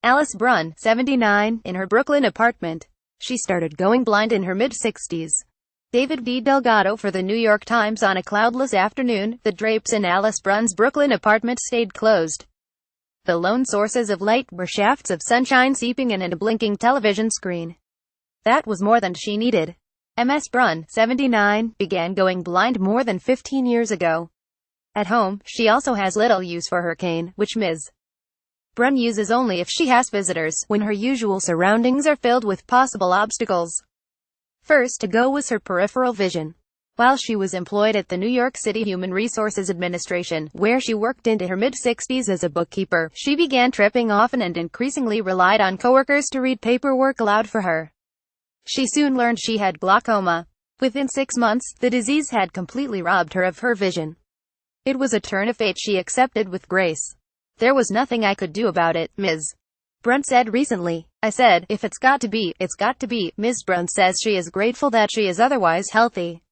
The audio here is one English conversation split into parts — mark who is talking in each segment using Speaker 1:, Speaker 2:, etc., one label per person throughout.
Speaker 1: Alice Brunn, 79, in her Brooklyn apartment. She started going blind in her mid-60s. David Dee Delgado for the New York Times. On a cloudless afternoon, the drapes in Alice Brunn's Brooklyn apartment stayed closed. The lone sources of light were shafts of sunshine seeping in and a blinking television screen. That was more than she needed. Ms. Brunn, 79, began going blind more than 15 years ago. At home, she also has little use for her cane, which Ms. Brunn uses only if she has visitors, when her usual surroundings are filled with possible obstacles. First to go was her peripheral vision. While she was employed at the New York City Human Resources Administration, where she worked into her mid-60s as a bookkeeper, she began tripping often and increasingly relied on coworkers to read paperwork aloud for her. She soon learned she had glaucoma. Within 6 months, the disease had completely robbed her of her vision. It was a turn of fate she accepted with grace. "There was nothing I could do about it," Ms. Brunn said recently. "I said, if it's got to be, it's got to be." Ms. Brunn says she is grateful that she is otherwise healthy.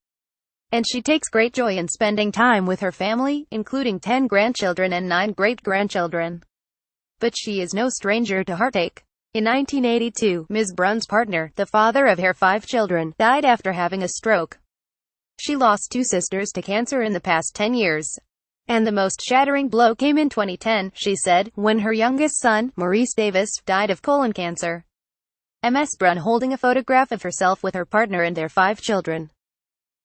Speaker 1: And she takes great joy in spending time with her family, including 10 grandchildren and 9 great-grandchildren. But she is no stranger to heartache. In 1982, Ms. Brunn's partner, the father of her 5 children, died after having a stroke. She lost 2 sisters to cancer in the past 10 years. And the most shattering blow came in 2010, she said, when her youngest son, Maurice Davis, died of colon cancer. Ms. Brunn holding a photograph of herself with her partner and their 5 children.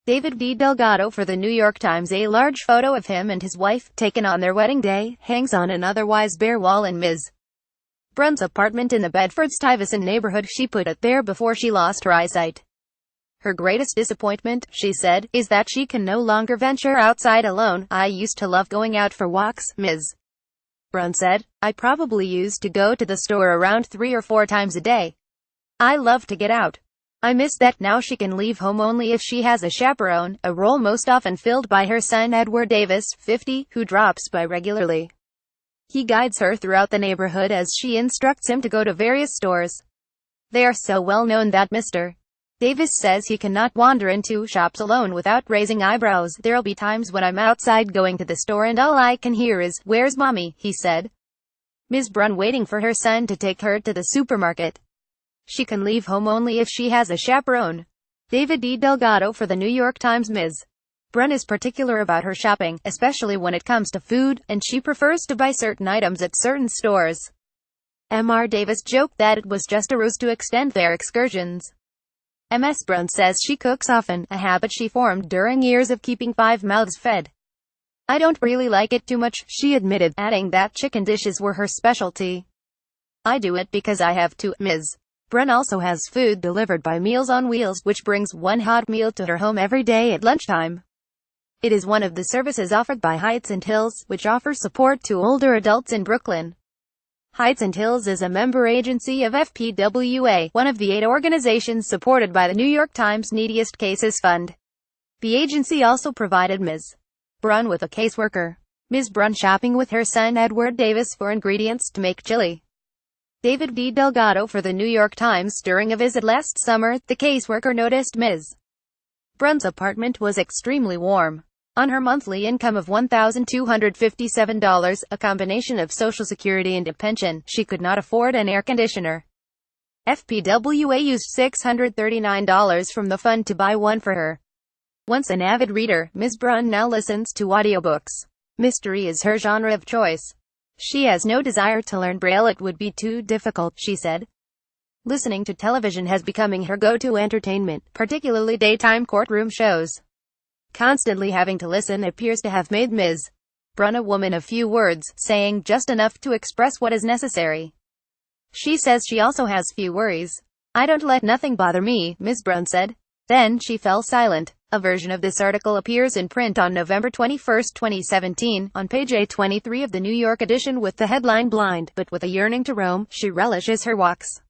Speaker 1: David Dee Delgado for the New York Times. A large photo of him and his wife, taken on their wedding day, hangs on an otherwise bare wall in Ms. Brunn's apartment in the Bedford-Stuyvesant neighborhood. She put it there before she lost her eyesight. Her greatest disappointment, she said, is that she can no longer venture outside alone. "I used to love going out for walks," Ms. Brunn said. "I probably used to go to the store around 3 or 4 times a day. I love to get out. I miss that." Now she can leave home only if she has a chaperone, a role most often filled by her son Edward Davis, 50, who drops by regularly. He guides her throughout the neighborhood as she instructs him to go to various stores. They are so well known that Mr. Davis says he cannot wander into shops alone without raising eyebrows. "There'll be times when I'm outside going to the store and all I can hear is, 'Where's Mommy?'" he said. Ms. Brunn waiting for her son to take her to the supermarket. She can leave home only if she has a chaperone. David Dee Delgado for the New York Times. Ms. Brunn is particular about her shopping, especially when it comes to food, and she prefers to buy certain items at certain stores. Mr. Davis joked that it was just a ruse to extend their excursions. Ms. Brunn says she cooks often, a habit she formed during years of keeping 5 mouths fed. "I don't really like it too much," she admitted, adding that chicken dishes were her specialty. "I do it because I have to." Ms. Brunn also has food delivered by Meals on Wheels, which brings one hot meal to her home every day at lunchtime. It is one of the services offered by Heights and Hills, which offers support to older adults in Brooklyn. Heights and Hills is a member agency of FPWA, one of the 8 organizations supported by the New York Times Neediest Cases Fund. The agency also provided Ms. Brunn with a caseworker. Ms. Brunn shopping with her son Edward Davis for ingredients to make chili. David Dee Delgado for the New York Times. During a visit last summer, the caseworker noticed Ms. Brunn's apartment was extremely warm. On her monthly income of $1,257, a combination of Social Security and a pension, she could not afford an air conditioner. FPWA used $639 from the fund to buy one for her. Once an avid reader, Ms. Brunn now listens to audiobooks. Mystery is her genre of choice. She has no desire to learn Braille. "It would be too difficult," she said. Listening to television has becoming her go-to entertainment, particularly daytime courtroom shows. Constantly having to listen appears to have made Ms. Brunn a woman of few words, saying just enough to express what is necessary. She says she also has few worries. "I don't let nothing bother me," Ms. Brunn said. Then she fell silent. A version of this article appears in print on November 21, 2017, on page A23 of the New York edition with the headline "Blind, but with a yearning to roam, she relishes her walks."